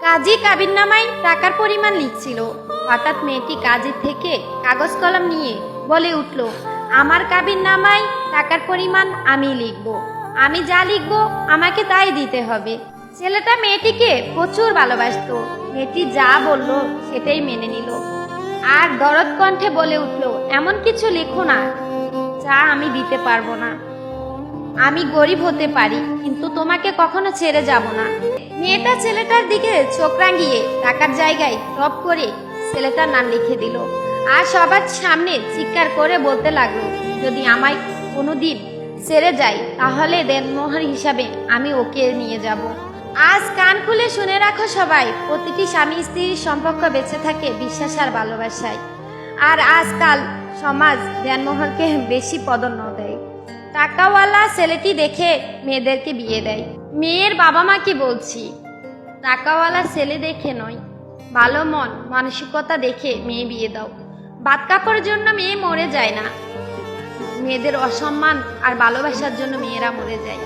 কাজী কাবিননামায় টাকার পরিমাণ লিখছিল। হঠাৎ মেয়েটি কাজীর থেকে কাগজ কলম নিয়ে বলে উঠল, আমার কাবিননামায় টাকার পরিমাণ আমি লিখব। আমি যা লিখব আমাকে তাই দিতে হবে। ছেলেটা মেয়েটিকে প্রচুর ভালোবাসতো। মেয়েটি যা বলল সেটাই মেনে নিল আর দরদ কণ্ঠে বলে উঠল, এমন কিছু লেখো না যা আমি দিতে পারবো না। আমি গরিব হতে পারি, কিন্তু তোমাকে কখনো ছেড়ে যাব না। মেয়েটা ছেলেটার দিকে চোখ রাঙিয়ে টাকার জায়গায় টপ করে ছেলেটার নাম লিখে দিল আর সবার সামনে চিৎকার করে বলতে লাগলো, যদি আমায় কোনোদিন ছেড়ে যায় তাহলে দেনমোহর হিসাবে আমি ওকে নিয়ে যাব। আজ কান খুলে শুনে রাখো সবাই, প্রতিটি স্বামী স্ত্রীর সম্পর্ক বেঁচে থাকে বিশ্বাস আর ভালোবাসায়। আর আজকাল সমাজ দেনমোহরকে বেশি প্রাধান্য দেয়। টাকাওয়ালা ছেলেটি দেখে মেয়েদেরকে বিয়ে দেয়। মেয়ের বাবা মাকে বলছি, টাকাওয়ালা ছেলে দেখে নয়, ভালো মন মানসিকতা দেখে মেয়ে বিয়ে দাও। ভাত কাপড়ের জন্য মেয়ে মরে যায় না, মেয়েদের অসম্মান আর ভালোবাসার জন্য মেয়েরা মরে যায়।